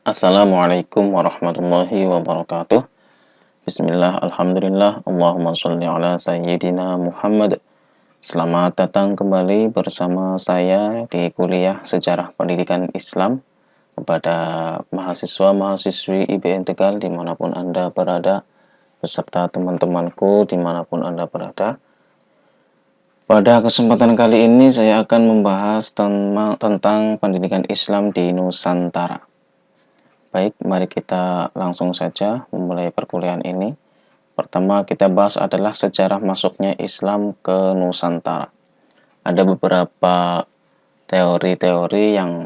Assalamualaikum warahmatullahi wabarakatuh. Bismillah, alhamdulillah, Allahumma sholli ala sayyidina Muhammad. Selamat datang kembali bersama saya di kuliah Sejarah Pendidikan Islam kepada mahasiswa-mahasiswi IBN Tegal dimanapun Anda berada, beserta teman-temanku dimanapun Anda berada. Pada kesempatan kali ini saya akan membahas tentang pendidikan Islam di Nusantara. Baik, mari kita langsung saja memulai perkuliahan ini. Pertama kita bahas adalah sejarah masuknya Islam ke Nusantara. Ada beberapa teori-teori yang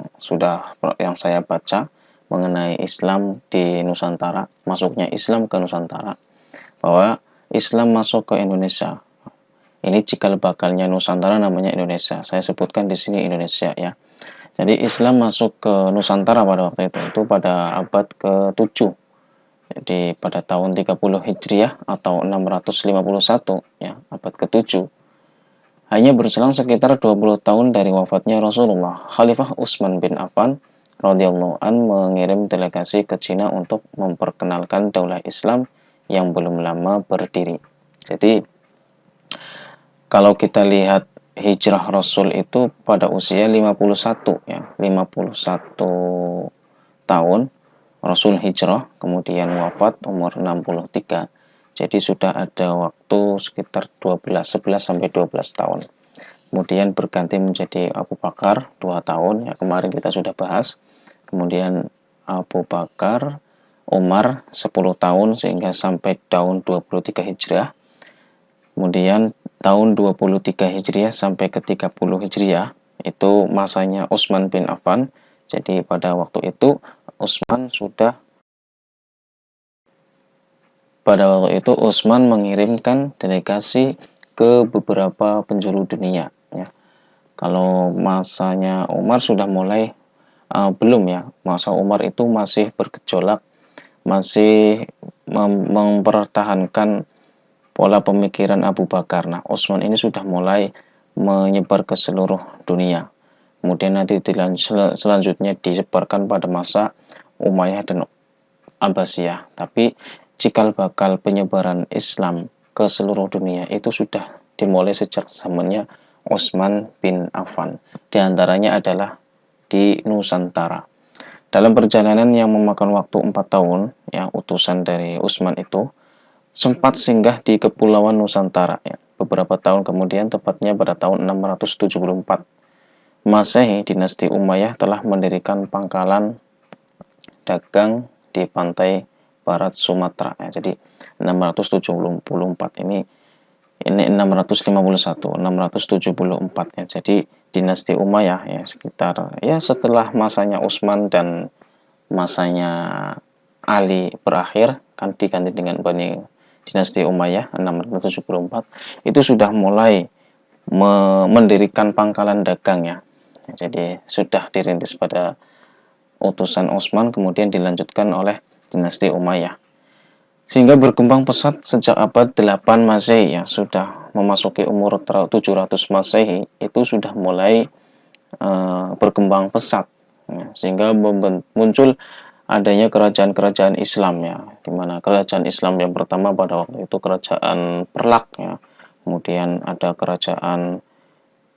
saya baca mengenai Islam di Nusantara, masuknya Islam ke Nusantara, bahwa Islam masuk ke Indonesia. Ini cikal bakalnya Nusantara namanya Indonesia. Saya sebutkan di sini Indonesia ya. Jadi Islam masuk ke Nusantara pada waktu itu pada abad ke-7. Jadi pada tahun 30 Hijriah atau 651 ya, abad ke-7. Hanya berselang sekitar 20 tahun dari wafatnya Rasulullah, Khalifah Utsman bin Affan radhiyallahu an mengirim delegasi ke Cina untuk memperkenalkan daulah Islam yang belum lama berdiri. Jadi kalau kita lihat hijrah Rasul itu pada usia 51 ya, 51 tahun Rasul hijrah, kemudian wafat umur 63. Jadi sudah ada waktu sekitar 11 sampai 12 tahun. Kemudian berganti menjadi Abu Bakar 2 tahun ya, kemarin kita sudah bahas. Kemudian Abu Bakar, Umar 10 tahun sehingga sampai tahun 23 Hijriah. Kemudian tahun 23 Hijriah sampai ke 30 Hijriah itu masanya Utsman bin Affan. Jadi pada waktu itu Utsman mengirimkan delegasi ke beberapa penjuru dunia ya. Kalau masanya Umar sudah mulai belum ya. Masa Umar itu masih bergejolak, masih mempertahankan pola pemikiran Abu Bakar. Nah, Utsman ini sudah mulai menyebar ke seluruh dunia. Kemudian nanti selanjutnya disebarkan pada masa Umayyah dan Abbasiyah. Tapi cikal bakal penyebaran Islam ke seluruh dunia itu sudah dimulai sejak zamannya Utsman bin Affan. Di antaranya adalah di Nusantara. Dalam perjalanan yang memakan waktu 4 tahun, ya, utusan dari Utsman itu sempat singgah di Kepulauan Nusantara ya. Beberapa tahun kemudian, tepatnya pada tahun 674 Masehi, dinasti Umayyah telah mendirikan pangkalan dagang di pantai barat Sumatera ya. Jadi 674 ini 654 ya. Jadi dinasti Umayyah ya, sekitar ya setelah masanya Utsman dan masanya Ali berakhir, kan diganti dengan dinasti Umayyah 674 itu sudah mulai mendirikan pangkalan dagang ya. Jadi sudah dirintis pada utusan Utsman, kemudian dilanjutkan oleh dinasti Umayyah. Sehingga berkembang pesat sejak abad 8 Masehi ya, sudah memasuki umur 700 Masehi itu sudah mulai berkembang pesat ya, sehingga muncul adanya kerajaan-kerajaan Islam ya, di mana kerajaan Islam yang pertama pada waktu itu kerajaan Perlak ya. Kemudian ada kerajaan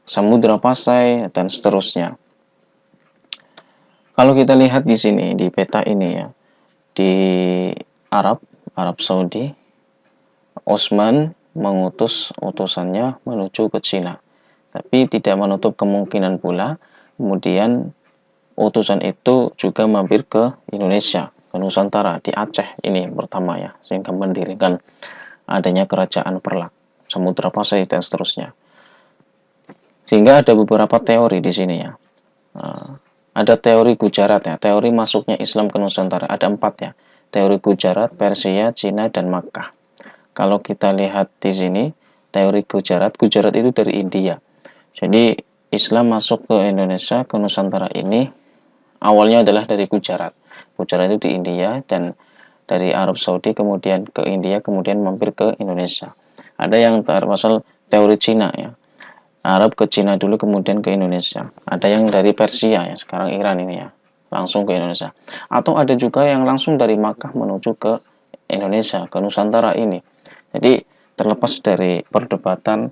Samudra Pasai dan seterusnya. Kalau kita lihat di sini di peta ini ya, di Arab Saudi, Utsman mengutus utusannya menuju ke Cina. Tapi tidak menutup kemungkinan pula kemudian utusan itu juga mampir ke Indonesia, ke Nusantara, di Aceh ini pertama ya, sehingga mendirikan adanya kerajaan Perlak, Samudra Pasai dan seterusnya. Sehingga ada beberapa teori di sini ya. Ada teori Gujarat ya, teori masuknya Islam ke Nusantara ada 4 ya. Teori Gujarat, Persia, Cina, dan Makkah. Kalau kita lihat di sini, teori Gujarat itu dari India. Jadi Islam masuk ke Indonesia, ke Nusantara ini awalnya adalah dari Gujarat. Gujarat itu di India, dan dari Arab Saudi kemudian ke India, kemudian mampir ke Indonesia. Ada yang termasuk teori Cina ya. Arab ke Cina dulu kemudian ke Indonesia. Ada yang dari Persia ya, sekarang Iran ini ya. langsung ke Indonesia. Atau ada juga yang langsung dari Makkah menuju ke Indonesia, ke Nusantara ini. Jadi terlepas dari perdebatan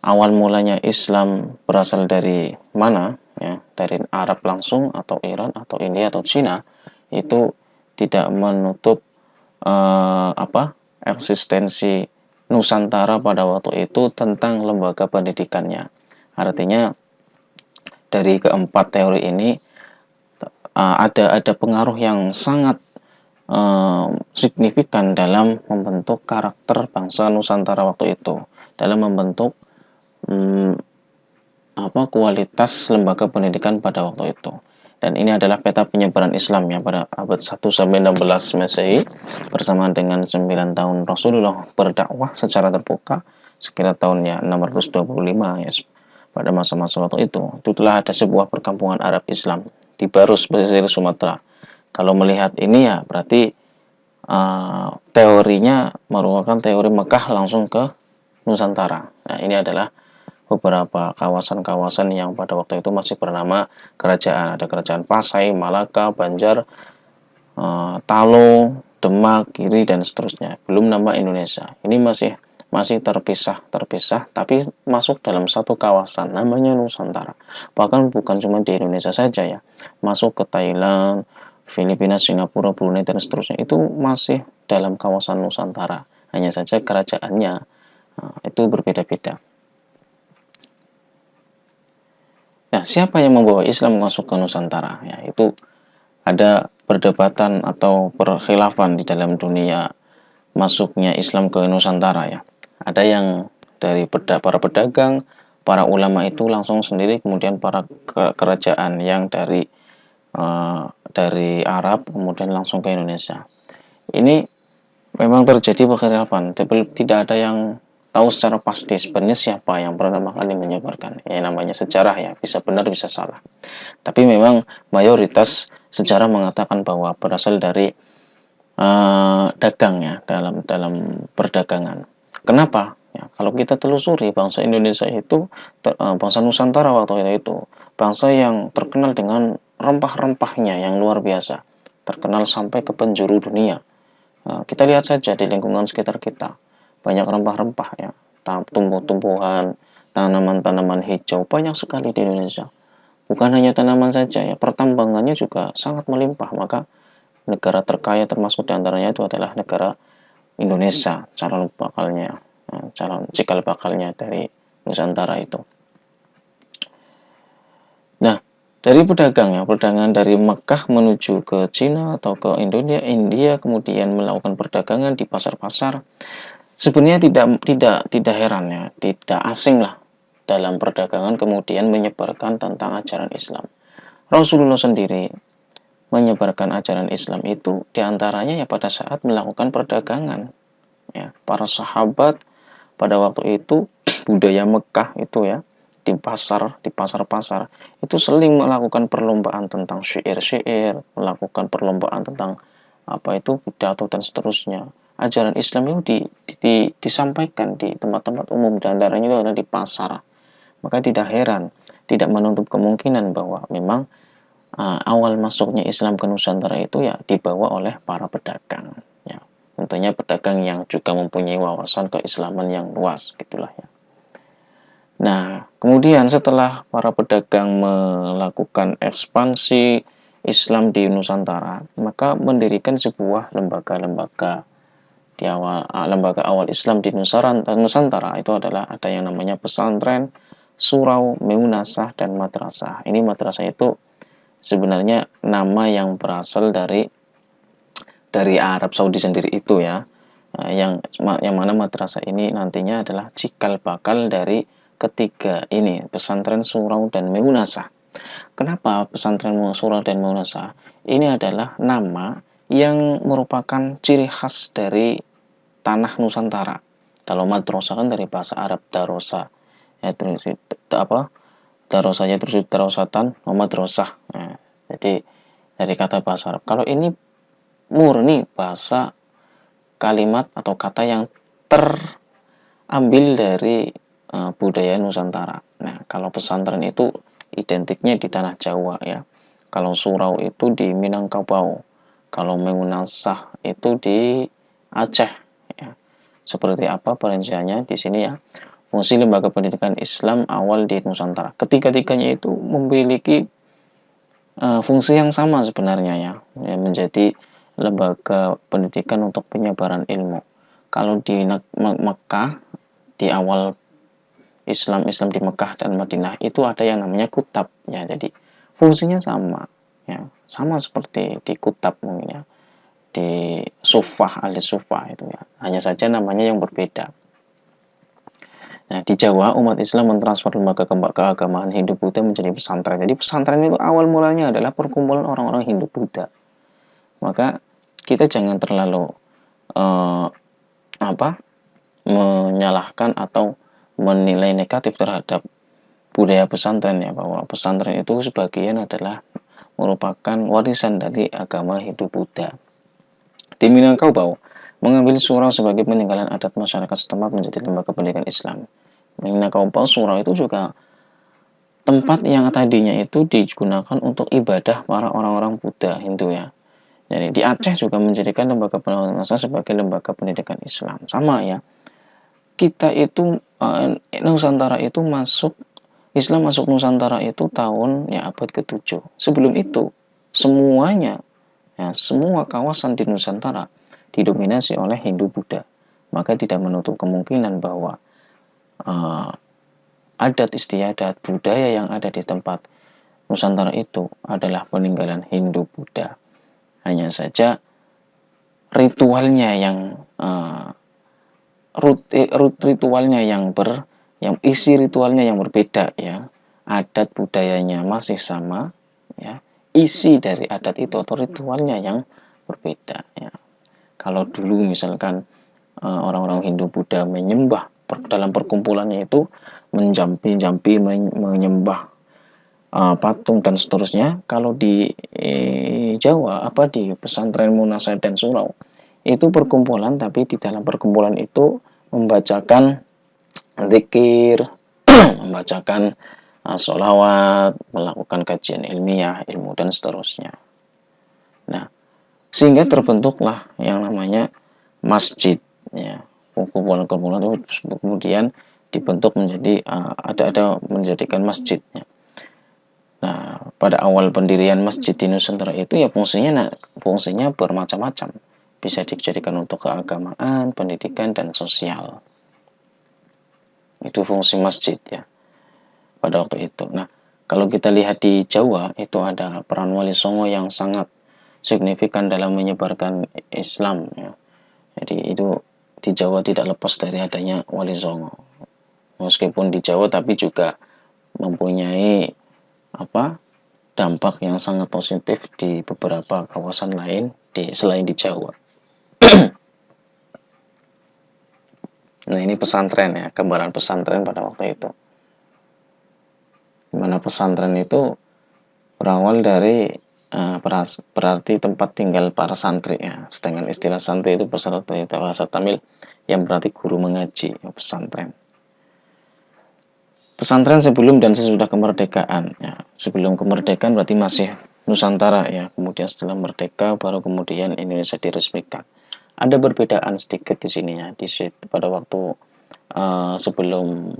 awal mulanya Islam berasal dari mana, ya, dari Arab langsung atau Iran atau India atau Cina, itu tidak menutup eksistensi Nusantara pada waktu itu tentang lembaga pendidikannya. Artinya dari keempat teori ini ada pengaruh yang sangat signifikan dalam membentuk karakter bangsa Nusantara waktu itu, dalam membentuk kualitas lembaga pendidikan pada waktu itu. Dan ini adalah peta penyebaran Islam ya pada abad 1 sampai 16 Masehi bersamaan dengan 9 tahun Rasulullah berdakwah secara terbuka sekitar tahunnya 625 ya, pada masa-masa waktu itu. Itulah ada sebuah perkampungan Arab Islam di Barus, pesisir Sumatera. Kalau melihat ini ya berarti teorinya merupakan teori Mekah langsung ke Nusantara. Nah, ini adalah beberapa kawasan-kawasan yang pada waktu itu masih bernama kerajaan. Ada kerajaan Pasai, Malaka, Banjar, Talo, Demak, Giri, dan seterusnya. Belum nama Indonesia. Ini masih terpisah, tapi masuk dalam satu kawasan namanya Nusantara. Bahkan bukan cuma di Indonesia saja ya, masuk ke Thailand, Filipina, Singapura, Brunei, dan seterusnya. Itu masih dalam kawasan Nusantara. Hanya saja kerajaannya itu berbeda-beda. Nah, siapa yang membawa Islam masuk ke Nusantara? Ya, itu ada perdebatan atau perkhilafan di dalam dunia masuknya Islam ke Nusantara ya. Ada yang dari para pedagang, para ulama itu langsung sendiri, kemudian para kerajaan yang dari Arab kemudian langsung ke Indonesia. Ini memang terjadi perkhilafan, tidak ada yang tahu secara pasti sebenarnya siapa yang pertama kali menyebarkan. Ya namanya sejarah ya, bisa benar bisa salah. Tapi memang mayoritas sejarah mengatakan bahwa berasal dari dagang ya, dalam perdagangan. Kenapa? Ya, kalau kita telusuri bangsa Indonesia itu bangsa Nusantara waktu itu bangsa yang terkenal dengan rempah-rempahnya yang luar biasa, terkenal sampai ke penjuru dunia. Kita lihat saja di lingkungan sekitar kita, banyak rempah-rempah ya, tumbuh-tumbuhan, tanaman-tanaman hijau banyak sekali di Indonesia. Bukan hanya tanaman saja ya, pertambangannya juga sangat melimpah. Maka negara terkaya termasuk diantaranya itu adalah negara Indonesia, calon cikal bakalnya dari Nusantara itu. Nah, dari perdagangan dari Mekah menuju ke Cina atau ke India kemudian melakukan perdagangan di pasar-pasar. Sebenarnya tidak heran ya, tidak asing lah dalam perdagangan kemudian menyebarkan tentang ajaran Islam. Rasulullah sendiri menyebarkan ajaran Islam itu diantaranya ya pada saat melakukan perdagangan. Ya, para sahabat pada waktu itu budaya Mekah itu ya di pasar-pasar itu sering melakukan perlombaan tentang syair-syair, melakukan perlombaan tentang pidato dan seterusnya. Ajaran Islam itu disampaikan di tempat-tempat umum dan itu ada di pasar. Maka tidak heran, tidak menutup kemungkinan bahwa memang awal masuknya Islam ke Nusantara itu ya dibawa oleh para pedagang. Ya, tentunya pedagang yang juga mempunyai wawasan keislaman yang luas, gitulah ya. Nah, kemudian setelah para pedagang melakukan ekspansi Islam di Nusantara, maka mendirikan sebuah lembaga-lembaga lembaga awal Islam di Nusantara itu adalah ada yang namanya pesantren, surau, meunasah, dan madrasah. Ini madrasah itu sebenarnya nama yang berasal dari Arab Saudi sendiri itu ya, yang mana madrasah ini nantinya adalah cikal bakal dari ketiga ini, pesantren, surau, dan meunasah. Kenapa pesantren, surau, dan meunasah? Ini adalah nama yang merupakan ciri khas dari tanah Nusantara. Kalau madrasah kan dari bahasa Arab darosa, ya darosanya terus darosatan, madrasah. Nah, jadi dari kata bahasa Arab. Kalau ini murni bahasa kalimat atau kata yang terambil dari budaya Nusantara. Nah, kalau pesantren itu identiknya di tanah Jawa ya. Kalau surau itu di Minangkabau, kalau Meunasah itu di Aceh. Ya. Seperti apa perinciannya di sini ya? Fungsi lembaga pendidikan Islam awal di Nusantara. Ketiga-tiganya itu memiliki fungsi yang sama sebenarnya ya, menjadi lembaga pendidikan untuk penyebaran ilmu. Kalau di Mekah, di awal Islam di Mekah dan Madinah itu ada yang namanya kutab ya, jadi fungsinya sama ya, sama seperti di kutab mungkin ya, di sufah, ahli sufah itu ya, hanya saja namanya yang berbeda. Nah, di Jawa, umat Islam mentransfer lembaga keagamaan Hindu Buddha menjadi pesantren. Jadi pesantren itu awal mulanya adalah perkumpulan orang-orang Hindu Buddha. Maka kita jangan terlalu menyalahkan atau menilai negatif terhadap budaya pesantren ya, bahwa pesantren itu sebagian adalah merupakan warisan dari agama Hindu Buddha. Di Minangkabau, mengambil surau sebagai peninggalan adat masyarakat setempat menjadi lembaga pendidikan Islam. Minangkabau surau itu juga tempat yang tadinya itu digunakan untuk ibadah para orang-orang Buddha Hindu ya. Jadi di Aceh juga menjadikan lembaga pendidikan sebagai lembaga pendidikan Islam. Sama ya. Kita itu Nusantara itu Islam masuk Nusantara itu tahun ya abad ke-7. Sebelum itu semuanya ya, semua kawasan di Nusantara didominasi oleh Hindu Buddha. Maka tidak menutup kemungkinan bahwa adat istiadat budaya yang ada di tempat Nusantara itu adalah peninggalan Hindu Buddha. Hanya saja ritualnya yang ritualnya yang isi ritualnya yang berbeda ya. Adat budayanya masih sama ya. Isi dari adat itu atau ritualnya yang berbeda ya. Kalau dulu misalkan orang-orang Hindu Buddha menyembah dalam perkumpulannya itu menjampi-jampi menyembah patung dan seterusnya. Kalau di Jawa di pesantren Munasah dan Surau itu perkumpulan, tapi di dalam perkumpulan itu membacakan zikir, membacakan sholawat, melakukan kajian ilmiah, ilmu dan seterusnya. Nah, sehingga terbentuklah yang namanya masjid ya. Kumpulan-kumpulan itu kemudian dibentuk menjadi ada menjadikan masjidnya. Nah, pada awal pendirian masjid di Nusantara itu ya fungsinya bermacam-macam. Bisa dijadikan untuk keagamaan, pendidikan, dan sosial. Itu fungsi masjid ya pada waktu itu. Nah, kalau kita lihat di Jawa itu ada peran Wali Songo yang sangat signifikan dalam menyebarkan Islam ya. Jadi itu di Jawa tidak lepas dari adanya Wali Songo. Meskipun di Jawa tapi juga mempunyai dampak yang sangat positif di beberapa kawasan lain selain di Jawa. Nah, ini pesantren ya, gambaran pesantren pada waktu itu. Dimana pesantren itu berawal dari berarti tempat tinggal para santri ya. Sedangkan istilah santri itu berasal dari bahasa Tamil yang berarti guru mengaji ya, pesantren. Pesantren sebelum dan sesudah kemerdekaan ya. Sebelum kemerdekaan berarti masih Nusantara ya. Kemudian setelah merdeka baru kemudian Indonesia diresmikan. Ada perbedaan sedikit di sini ya, pada waktu sebelum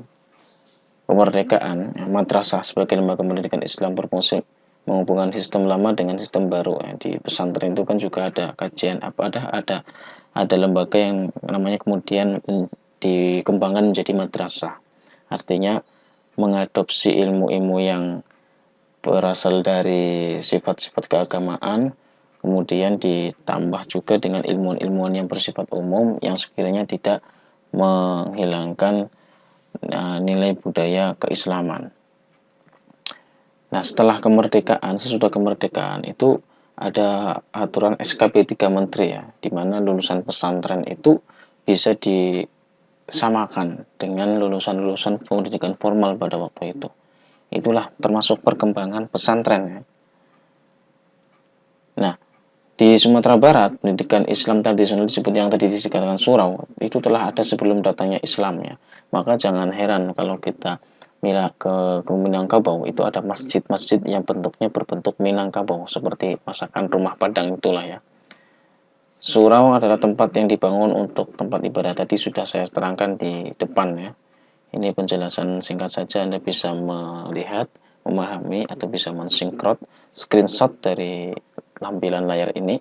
kemerdekaan, madrasah sebagai lembaga pendidikan Islam berfungsi menghubungkan sistem lama dengan sistem baru ya. Di pesantren itu kan juga ada kajian ada lembaga yang namanya kemudian dikembangkan menjadi madrasah, artinya mengadopsi ilmu-ilmu yang berasal dari sifat-sifat keagamaan, kemudian ditambah juga dengan ilmuwan-ilmuwan yang bersifat umum yang sekiranya tidak menghilangkan nilai budaya keislaman. Nah, setelah kemerdekaan, sesudah kemerdekaan itu ada aturan SKP 3 Menteri ya, di mana lulusan pesantren itu bisa disamakan dengan lulusan-lulusan pendidikan formal pada waktu itu. Itulah termasuk perkembangan pesantren ya. Nah, di Sumatera Barat, pendidikan Islam tradisional seperti yang tadi dikatakan surau, itu telah ada sebelum datangnya Islam ya. Maka jangan heran kalau kita ke Minangkabau itu ada masjid-masjid yang bentuknya berbentuk Minangkabau seperti masakan rumah Padang itulah ya. Surau adalah tempat yang dibangun untuk tempat ibadah tadi sudah saya terangkan di depan ya. Ini penjelasan singkat saja, Anda bisa melihat, memahami, atau bisa mensinkron screenshot dari lampiran layar ini.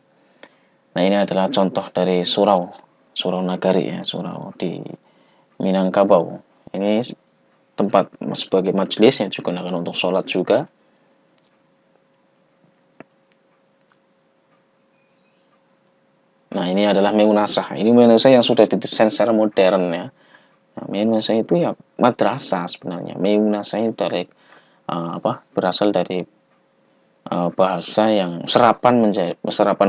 Nah, ini adalah contoh dari surau, surau nagari ya, surau di Minangkabau. Ini tempat sebagai majelis yang digunakan untuk sholat juga. Nah, ini adalah meunasah. Ini meunasah yang sudah didesain secara modern ya. Nah, meunasah itu ya madrasah sebenarnya. Meunasah itu dari berasal dari bahasa yang serapan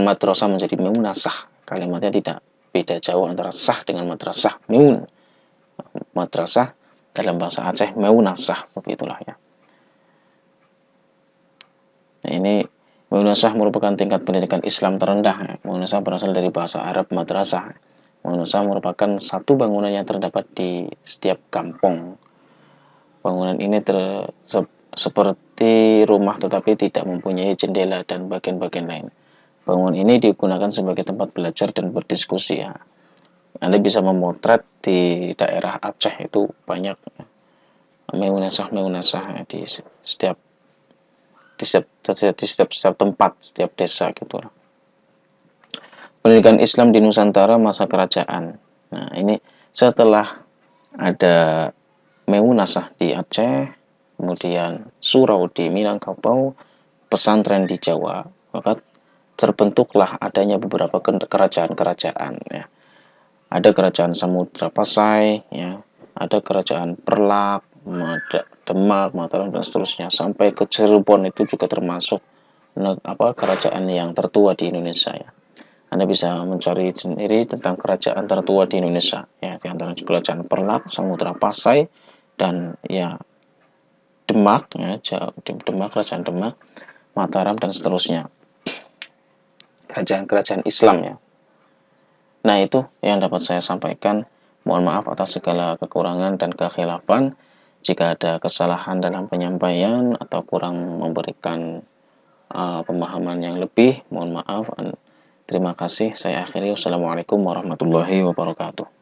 madrasah menjadi meunasah. Kalimatnya tidak beda jauh antara sah dengan madrasah. Meun, madrasah dalam bahasa Aceh meunasah, begitulah ya. Nah, ini meunasah merupakan tingkat pendidikan Islam terendah. Meunasah berasal dari bahasa Arab madrasah. Meunasah merupakan satu bangunan yang terdapat di setiap kampung. Bangunan ini seperti rumah tetapi tidak mempunyai jendela dan bagian-bagian lain. Bangunan ini digunakan sebagai tempat belajar dan berdiskusi ya. Anda bisa memotret di daerah Aceh itu banyak meunasah setiap setiap tempat, setiap desa gitu. Pendidikan Islam di Nusantara masa kerajaan. Nah, ini setelah ada meunasah di Aceh, kemudian surau di Minangkabau, pesantren di Jawa, maka terbentuklah adanya beberapa kerajaan-kerajaan ya. Ada kerajaan Samudra Pasai ya, ada kerajaan Perlak, Demak, Mataram dan seterusnya sampai ke Cirebon itu juga termasuk kerajaan yang tertua di Indonesia ya. Anda bisa mencari sendiri tentang kerajaan tertua di Indonesia ya, di antara kerajaan Perlak, Samudra Pasai dan ya Demak ya, Demak, kerajaan Demak, Mataram dan seterusnya. Kerajaan-kerajaan Islam ya. Nah, itu yang dapat saya sampaikan. Mohon maaf atas segala kekurangan dan kekhilafan. Jika ada kesalahan dalam penyampaian atau kurang memberikan pemahaman yang lebih, mohon maaf. Terima kasih. Saya akhiri. Wassalamualaikum warahmatullahi wabarakatuh.